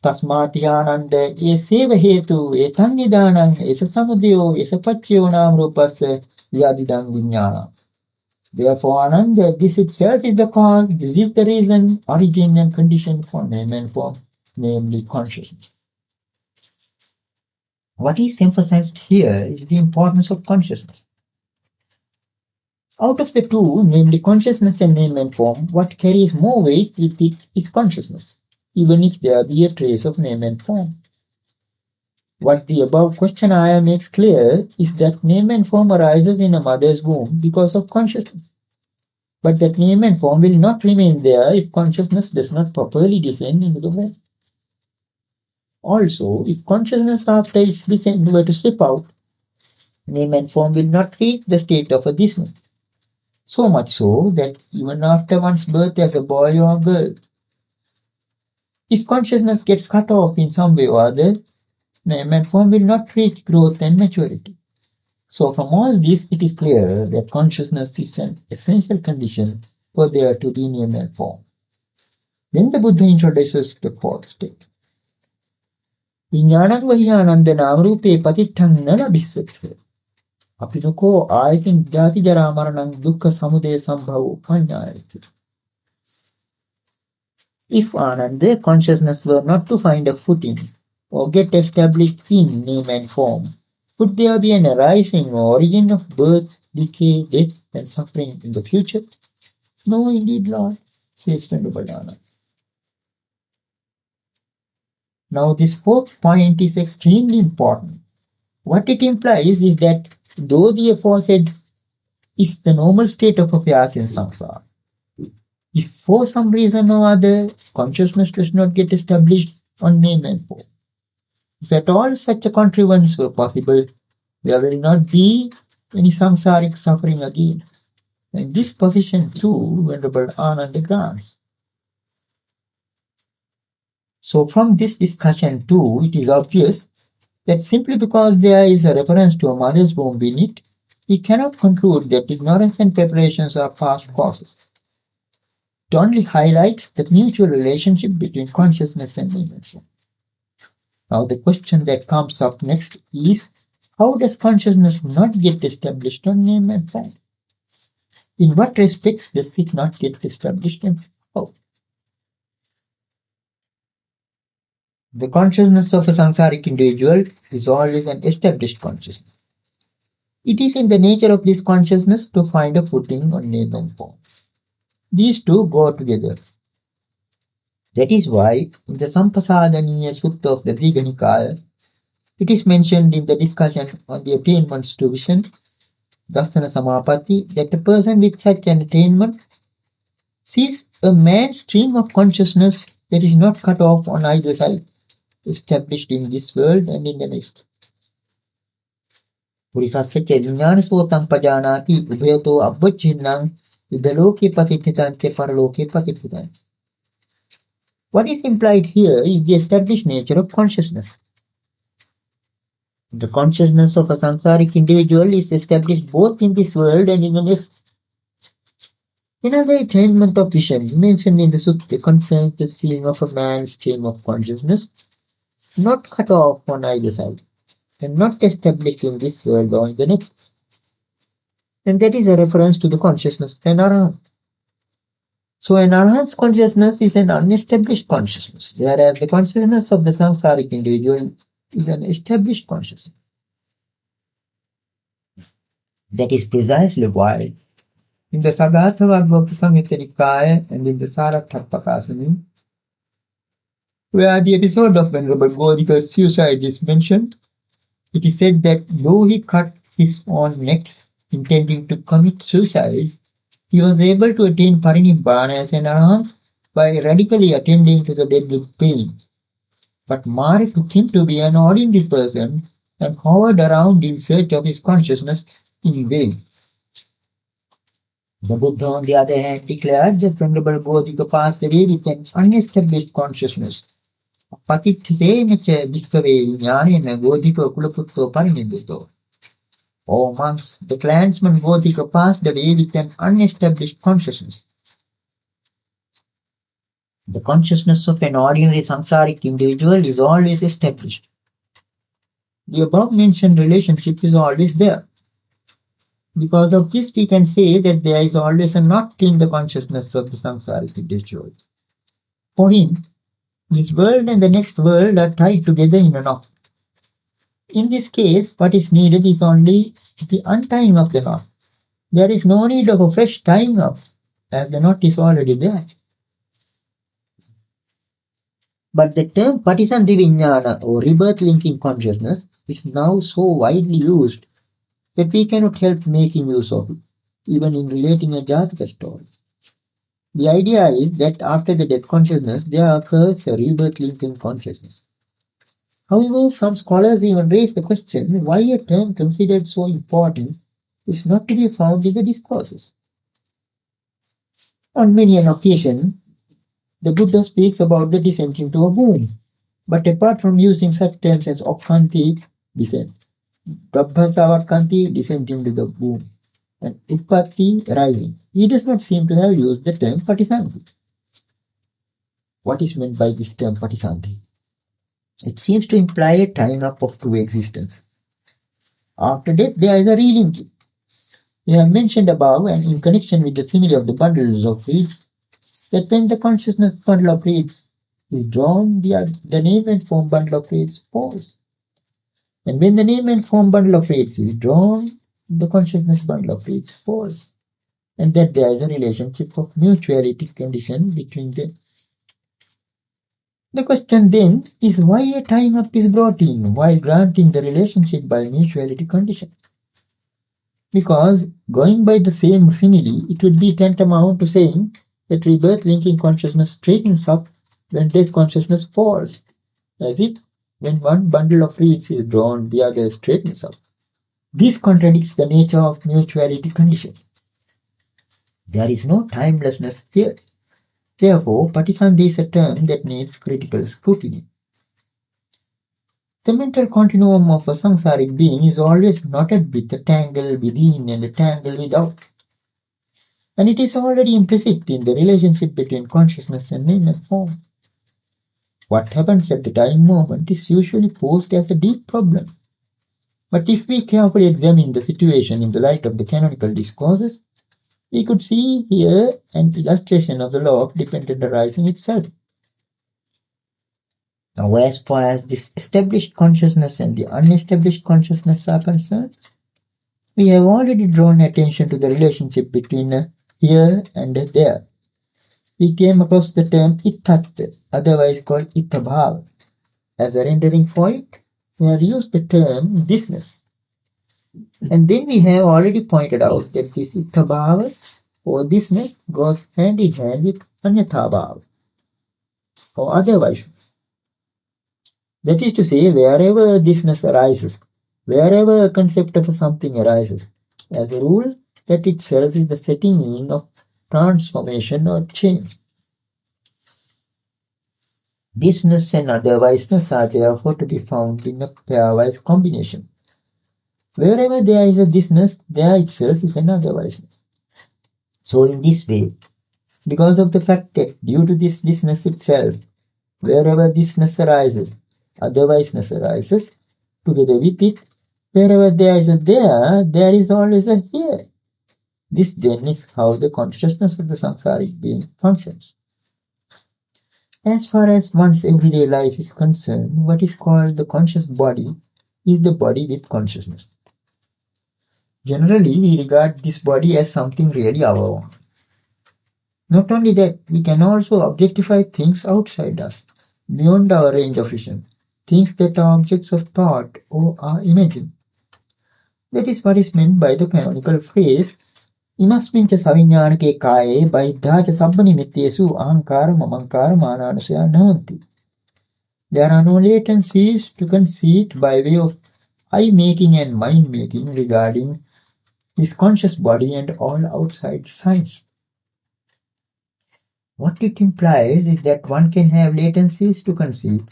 Tasmāti Ñāṇanda eseva hetu etam nidānaṁ esa samudaya esa paccaya nāma rūpasya vyādidam viññānam. Therefore, Ananda, this itself is the cause, this is the reason, origin and condition for name and form, namely consciousness. What is emphasized here is the importance of consciousness. Out of the two, namely consciousness and name and form, what carries more weight with it is consciousness, even if there be a trace of name and form. What the above questionnaire makes clear is that name and form arises in a mother's womb because of consciousness. But that name and form will not remain there if consciousness does not properly descend into the womb. Also, if consciousness after its descent were to slip out, name and form will not reach the state of a thisness. So much so that even after one's birth as a boy or a girl, if consciousness gets cut off in some way or other, name and form will not reach growth and maturity. So from all this, it is clear that consciousness is an essential condition for there to be name and form. Then the Buddha introduces the fourth state. Viññānaṁ vahiyānanda nāmarūpe patiṭṭhaṁ na labhissatte. Apinoko āyatin jāti jarā maraṇaṁ dukkha samudaya sambhavo paññāyate. If Ananda, consciousness were not to find a footing or get established in name and form, would there be an arising or origin of birth, decay, death, and suffering in the future? No, indeed, Lord, says Venerable Ñāṇananda. Now, this fourth point is extremely important. What it implies is that though the aforesaid is the normal state of affairs in samsara, if for some reason or other consciousness does not get established on name and form, if at all such a contrivance were possible, there will not be any samsaric suffering again. And this position too, Venerable Ñāṇananda grants. So from this discussion too, it is obvious that simply because there is a reference to a mother's womb in it, we cannot conclude that ignorance and preparations are past causes. It only highlights the mutual relationship between consciousness and name and form. Now the question that comes up next is, how does consciousness not get established on name and form? In what respects does it not get established and how? The consciousness of a samsaric individual is always an established consciousness. It is in the nature of this consciousness to find a footing on name and form. These two go together. That is why in the Sampasadaniya Sutta of the Digha Nikaya, it is mentioned in the discussion on the attainments to vision, Dassana Samapatti, that a person with such an attainment sees a man's stream of consciousness that is not cut off on either side, established in this world and in the next. Purisasya viññāna sotam pajānāti ubhayato abbacchinnāṁ idaloke patithitāṁ ca paraloke patithitāṁ. What is implied here is the established nature of consciousness. The consciousness of a samsaric individual is established both in this world and in the next. Another attainment of vision mentioned in the sutta concerns the seeing of a man's stream of consciousness, not cut off on either side, and not established in this world or in the next. And that is a reference to the consciousness of an arahant. So an arahant's consciousness is an unestablished consciousness, whereas the consciousness of the samsaric individual is an established consciousness. That is precisely why in the Sagatha Bhagavata Samyutta Nikaya and in the Sārattha-pakāsani, where the episode of Venerable Bodhika's suicide is mentioned, it is said that though he cut his own neck intending to commit suicide, He was able to attain Parinibbāna as an arahant by radically attending to the deadly pain. But Mara took him to be an ordinary person and hovered around in search of his consciousness in vain. The Buddha, on the other hand, declared that Venerable Bodhika passed away with an unestablished consciousness. Patitthitāna ca bhikkave Ñāṇena Bodhika kulaputto parinibbito. O monks, the clansman Bodhika passed away with an unestablished consciousness. The consciousness of an ordinary samsaric individual is always established. The above-mentioned relationship is always there. Because of this, we can say that there is always a knot in the consciousness of the samsaric individual. For him, this world and the next world are tied together in a knot. In this case, what is needed is only the untying of the knot. There is no need of a fresh tying up, as the knot is already there. But the term Patisanti Vijñāna, or rebirth linking consciousness, is now so widely used that we cannot help making use of it, even in relating a Jataka story. The idea is that after the death consciousness, there occurs a rebirth linking consciousness. However, some scholars even raise the question why a term considered so important is not to be found in the discourses. On many an occasion, the Buddha speaks about the descent into a womb, but apart from using such terms as Okkanti, descent, Gabbhasavakanti, descent into the womb, and Uppatti, rising, he does not seem to have used the term Patisanti. What is meant by this term Patisanti? It seems to imply a tying up of true existence. After death, there is a relinking. We have mentioned above, and in connection with the simile of the bundles of reeds, that when the consciousness bundle of reeds is drawn, the name and form bundle of reeds falls. And when the name and form bundle of reeds is drawn, the consciousness bundle of reeds falls. And that there is a relationship of mutuality condition between them. The question then is why a tying up is brought in while granting the relationship by mutuality condition. Because going by the same simile, it would be tantamount to saying that rebirth linking consciousness straightens up when death consciousness falls, as if when one bundle of reeds is drawn, the other straightens up. This contradicts the nature of mutuality condition. There is no timelessness here. Therefore, Patisanti is a term that needs critical scrutiny. The mental continuum of a samsaric being is always knotted with a tangle within and a tangle without. And it is already implicit in the relationship between consciousness and name and form. What happens at the time moment is usually posed as a deep problem. But if we carefully examine the situation in the light of the canonical discourses, we could see here an illustration of the law of dependent arising itself. Now, as far as this established consciousness and the unestablished consciousness are concerned, we have already drawn attention to the relationship between here and there. We came across the term ittat, otherwise called ittabhava. As a rendering for it, we have used the term thisness. And then we have already pointed out that this ittabhava or thisness goes hand in hand with anyathabhava or otherwise. That is to say, wherever thisness arises, wherever a concept of something arises, as a rule, that itself is the setting in of transformation or change. Thisness and otherwiseness are therefore to be found in a pairwise combination. Wherever there is a thisness, there itself is an otherwiseness. So in this way, because of the fact that due to this thisness itself, wherever thisness arises, otherwiseness arises, together with it, wherever there is a there is always a here. This then is how the consciousness of the samsaric being functions. As far as one's everyday life is concerned, what is called the conscious body is the body with consciousness. Generally, we regard this body as something really our own. Not only that, we can also objectify things outside us, beyond our range of vision, things that are objects of thought or are imagined. That is what is meant by the canonical phrase, Imasmincha saviññānake kāye bahiddhāca sabbanimittesu ahankāra mamankāra mānānusaya nahanti. There are no latencies to conceit by way of I-making and mind-making regarding this conscious body and all outside signs. What it implies is that one can have latencies to conceit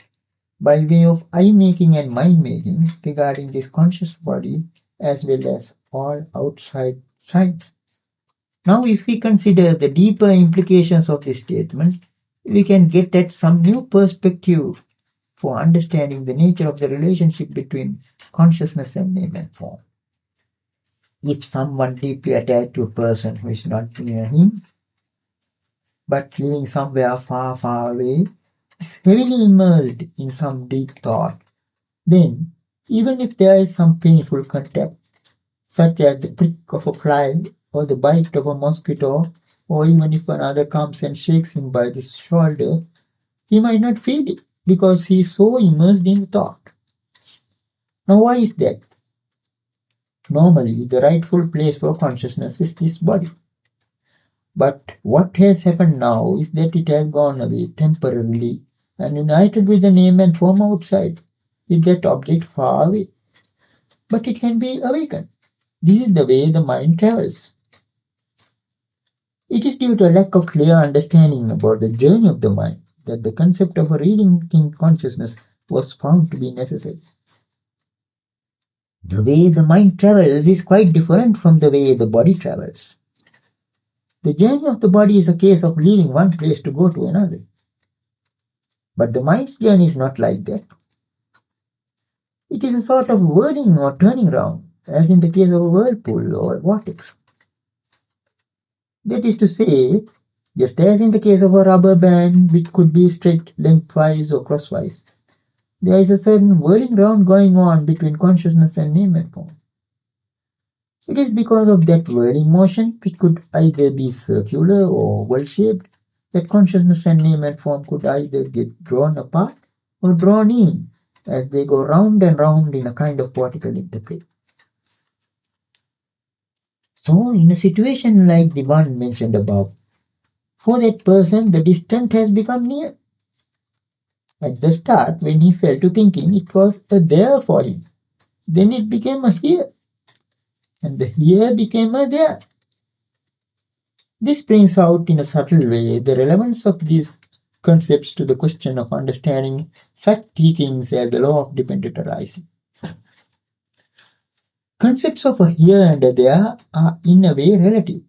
by way of I-making and mind-making regarding this conscious body as well as all outside signs. Now, if we consider the deeper implications of this statement, we can get at some new perspective for understanding the nature of the relationship between consciousness and name and form. If someone deeply attached to a person who is not near him, but living somewhere far, far away, is heavily immersed in some deep thought, then, even if there is some painful contact, such as the prick of a fly or the bite of a mosquito, or even if another comes and shakes him by the shoulder, he might not feel it because he is so immersed in thought. Now, why is that? Normally, the rightful place for consciousness is this body. But what has happened now is that it has gone away temporarily and united with the name and form outside, with that object far away. But it can be awakened. This is the way the mind travels. It is due to a lack of clear understanding about the journey of the mind that the concept of a relinking consciousness was found to be necessary. The way the mind travels is quite different from the way the body travels. The journey of the body is a case of leaving one place to go to another. But the mind's journey is not like that. It is a sort of whirling or turning round, as in the case of a whirlpool or a vortex. That is to say, just as in the case of a rubber band which could be stretched lengthwise or crosswise, there is a certain whirling round going on between consciousness and name and form. It is because of that whirling motion, which could either be circular or oval-shaped, that consciousness and name and form could either get drawn apart or drawn in as they go round and round in a kind of vertical interplay. So, in a situation like the one mentioned above, for that person the distant has become near. At the start, when he fell to thinking, it was a there for him. Then it became a here, and the here became a there. This brings out in a subtle way the relevance of these concepts to the question of understanding such teachings as the law of dependent arising. Concepts of a here and a there are in a way relative.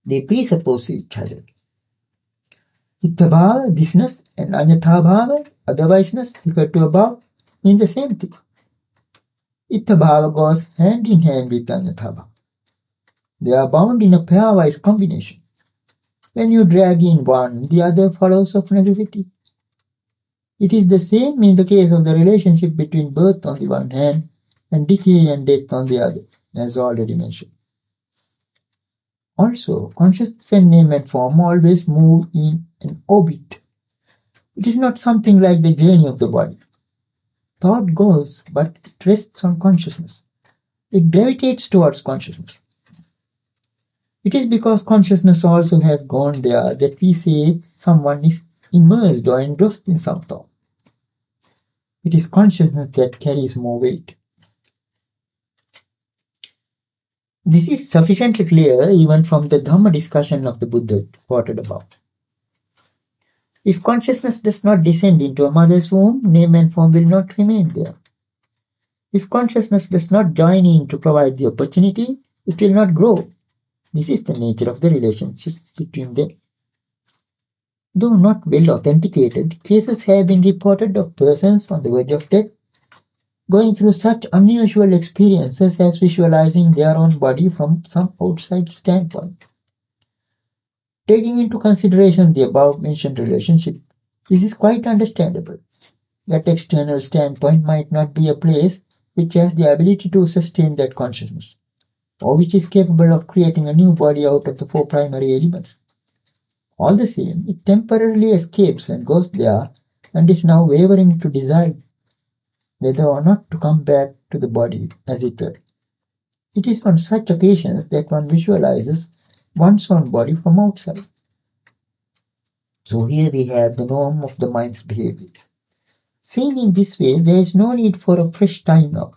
They presuppose each other. Itthabhava, thisness, and anyathabhava, otherwiseness, referred to above, mean the same thing. Itthabhava goes hand in hand with anyathabhava. They are bound in a pairwise combination. When you drag in one, the other follows of necessity. It is the same in the case of the relationship between birth on the one hand and decay and death on the other, as already mentioned. Also, consciousness and name and form always move in an orbit. It is not something like the journey of the body. Thought goes, but it rests on consciousness. It gravitates towards consciousness. It is because consciousness also has gone there that we say someone is immersed or engrossed in some thought. It is consciousness that carries more weight. This is sufficiently clear even from the Dhamma discussion of the Buddha quoted above. If consciousness does not descend into a mother's womb, name and form will not remain there. If consciousness does not join in to provide the opportunity, it will not grow. This is the nature of the relationship between them. Though not well authenticated, cases have been reported of persons on the verge of death going through such unusual experiences as visualizing their own body from some outside standpoint. Taking into consideration the above-mentioned relationship, this is quite understandable. That external standpoint might not be a place which has the ability to sustain that consciousness, or which is capable of creating a new body out of the four primary elements. All the same, it temporarily escapes and goes there and is now wavering to decide whether or not to come back to the body, as it were. It is on such occasions that one visualizes one's own body from outside. So here we have the norm of the mind's behavior. Seen in this way, there is no need for a fresh tying up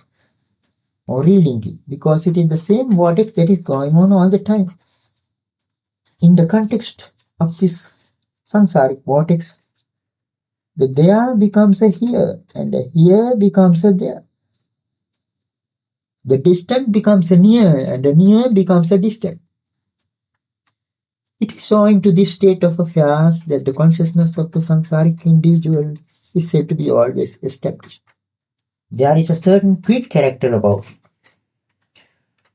or relinking, because it is the same vortex that is going on all the time. In the context of this samsaric vortex, the there becomes a here, and the here becomes a there. The distant becomes a near, and the near becomes a distant. It is owing to this state of affairs that the consciousness of the samsaric individual is said to be always established. There is a certain fleet character about it.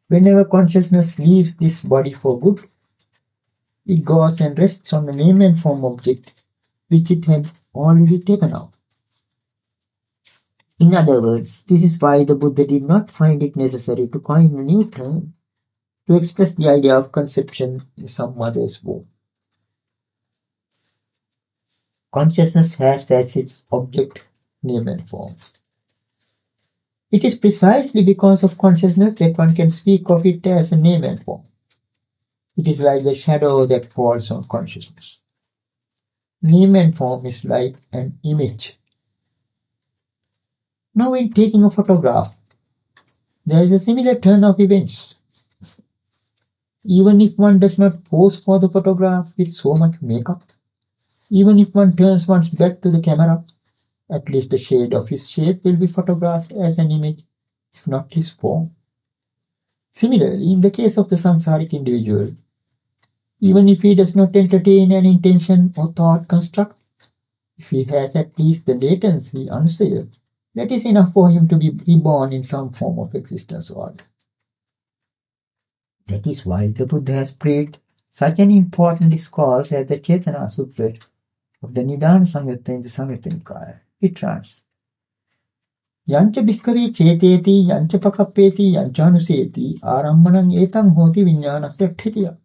Whenever consciousness leaves this body for good, it goes and rests on the name and form object which it had already taken out. In other words, this is why the Buddha did not find it necessary to coin a new term to express the idea of conception in some mother's womb. Consciousness has as its object name and form. It is precisely because of consciousness that one can speak of it as a name and form. It is like the shadow that falls on consciousness. Name and form is like an image. Now in taking a photograph, there is a similar turn of events. Even if one does not pose for the photograph with so much makeup, even if one turns one's back to the camera, at least the shade of his shape will be photographed as an image, if not his form. Similarly, in the case of the samsaric individual, even if he does not entertain an intention or thought construct, if he has at least the latency unsaid, that is enough for him to be reborn in some form of existence or other. That is why the Buddha has breathed such an important discourse as the Cetana Sutta of the Nibbāna Samyutta in the Samyutta Nikāya. It runs, Yancha bhikkhave ceteti, yancha pakappeti, yancha anuseti, arammanam etam hoti viññānasya tthitiya.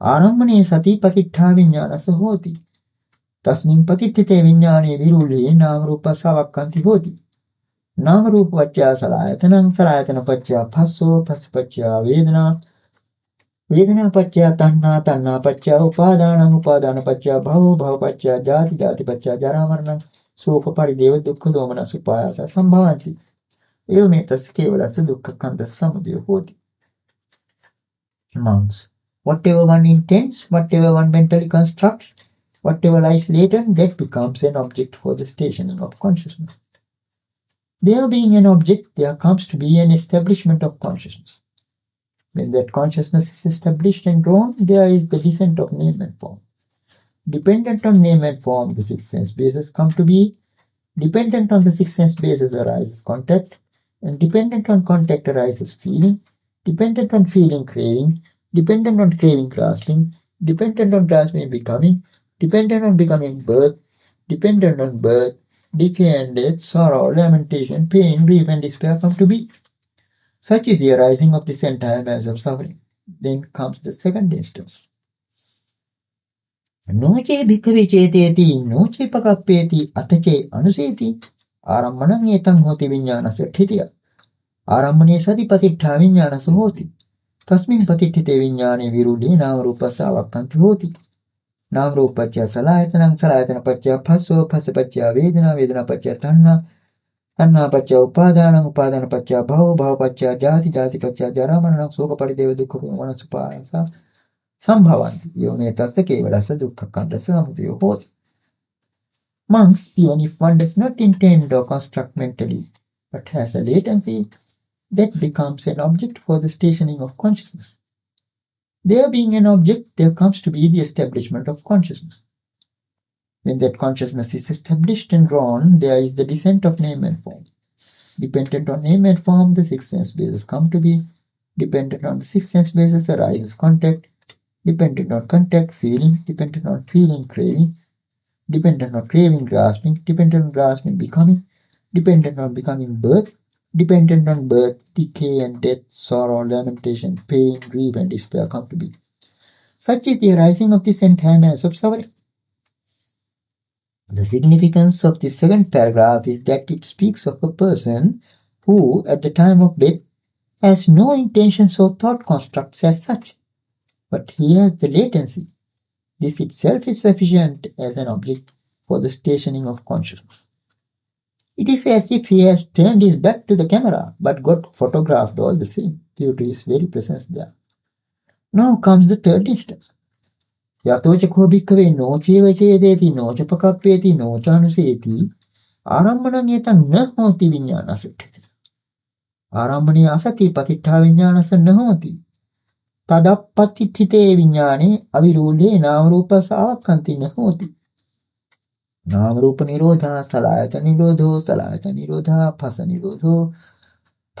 Arammane sati patiṭṭhā viññānasya hoti. Tasmin patiṭṭhite viññāne virulhe nāmarupa savakkanti hoti. Nāmarupa paccaya salayatanam, salayatana paccaya phasso, phassa paccaya vedana, vedana paccaya tanha, tanha paccaya upadānam, upadāna paccaya bhavo, bhava paccaya jāti, jāti paccaya jarāmaranam, soka parideva dukkha domana supāyasa sambhavanti. Evametasya kevalasya dukkha khandasya samudaya hoti. Monks, whatever one intends, whatever one mentally constructs, whatever lies latent, that becomes an object for the stationing of consciousness. There being an object, there comes to be an establishment of consciousness. When that consciousness is established and drawn, there is the descent of name and form. Dependent on name and form, the six sense bases come to be. Dependent on the six sense bases arises contact, and dependent on contact arises feeling. Dependent on feeling, craving. Dependent on craving, grasping. Dependent on grasping, becoming. Dependent on becoming, birth. Dependent on birth, decay and death, sorrow, lamentation, pain, grief and despair come to be. Such is the arising of this entire mass of suffering. Then comes the second instance. Noche bhikkhave ceteti, noche pakappeti, atache anuseti, arammanam etam hoti viññānasya tthitiya. Arammane sati patiṭṭhā viññānasya hoti. Tasmin patiṭṭhite viññāne virudhe nāmarupa savakkanti hoti. Nāmarupa paccaya salayatanam, salayatana paccaya phasso, phassa paccaya vedana, vedana paccaya tanha, tanha paccaya upadānam, upadāna paccaya bhavo, bhava paccaya jāti, jāti paccaya jarāmaranam, soka parideva dukkha domana supāyasa sambhavanti. Evametasya kevalasya dukkha khandasya samudaya hoti. Monks, even if one does not intend or construct mentally, but has a latency, that becomes an object for the stationing of consciousness. There being an object, there comes to be the establishment of consciousness. When that consciousness is established and drawn, there is the descent of name and form. Dependent on name and form, the six sense bases come to be. Dependent on the six sense bases arises contact. Dependent on contact, feeling. Dependent on feeling, craving. Dependent on craving, grasping. Dependent on grasping, becoming. Dependent on becoming, birth. Dependent on birth, decay and death, sorrow, lamentation, pain, grief and despair come to be. Such is the arising of this entire mass of suffering. The significance of this second paragraph is that it speaks of a person who, at the time of death, has no intentions or thought constructs as such, but he has the latency. This itself is sufficient as an object for the stationing of consciousness. It is as if he has turned his back to the camera, but got photographed all the same, due to his very presence there. Now comes the third instance. Yatocha ko bhikkhave nocheva chedeti nocha pakappeti nocha anuseti आरम्भणं एतं न होति विज्ञानस्य आरम्भणे असति पतिष्ठा विज्ञानस्य न होति तदपतिष्ठिते विज्ञाने अविरूढे नामरूपसावक्खन्ति न होति नामरूपनिरोधः सलायतनिरोधो सलायतनिरोधः फसनिरोधो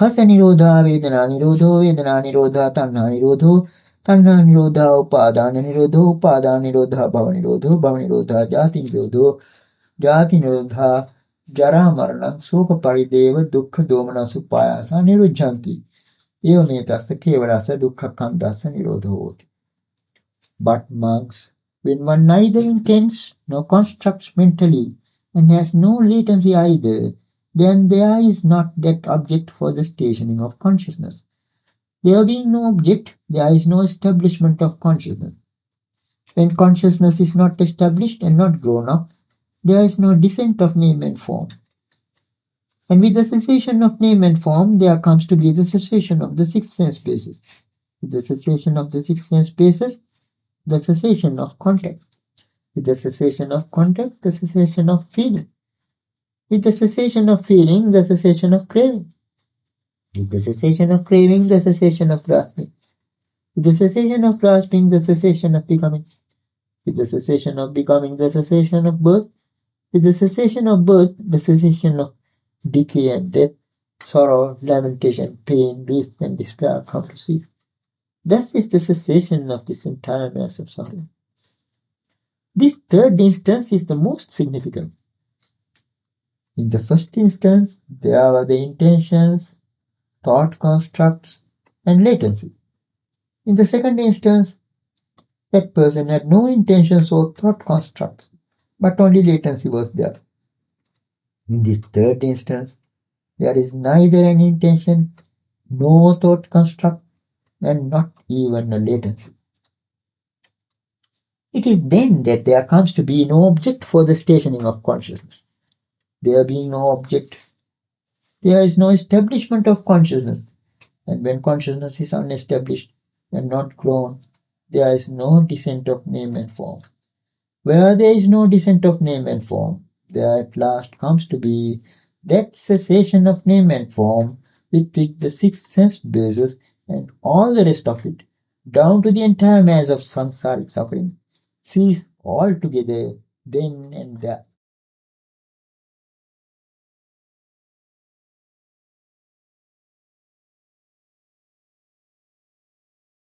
फसनिरोधः वेदनानिरोधो वेदनानिरोधः तण्हानिरोधो तण्हानिरोधः उपादाननिरोधो उपादाननिरोधः भवनिरोधो भवनिरोधः जातिनिरोधो जातिनिरोधः जरा मरणं शोक परिदेव दुःख दोमनसुपायासा निरुद्धन्ति एवमेतस्य केवलस्य दुःखखण्डस्य निरोधो भवति. But monks, when one neither intends nor constructs mentally and has no latency either, then there is not that object for the stationing of consciousness. There being no object, there is no establishment of consciousness. When consciousness is not established and not grown up, there is no descent of name and form. And with the cessation of name and form, there comes to be the cessation of the six sense bases. With the cessation of the six sense bases, the cessation of contact. With the cessation of contact, the cessation of feeling. With the cessation of feeling, the cessation of craving. With the cessation of craving, the cessation of grasping. With the cessation of grasping, the cessation of becoming. With the cessation of becoming, the cessation of birth. With the cessation of birth, the cessation of decay and death, sorrow, lamentation, pain, grief, and despair come to cease. Thus is the cessation of this entire mass of suffering. This third instance is the most significant. In the first instance, there were the intentions, thought constructs, and latency. In the second instance, that person had no intentions or thought constructs, but only latency was there. In this third instance, there is neither an intention, no thought construct, and not even a latency. It is then that there comes to be no object for the stationing of consciousness. There being no object, there is no establishment of consciousness, and when consciousness is unestablished and not grown, there is no descent of name and form. Where there is no descent of name and form, there at last comes to be that cessation of name and form with which the six sense bases and all the rest of it, down to the entire mass of samsaric suffering, cease altogether then and there.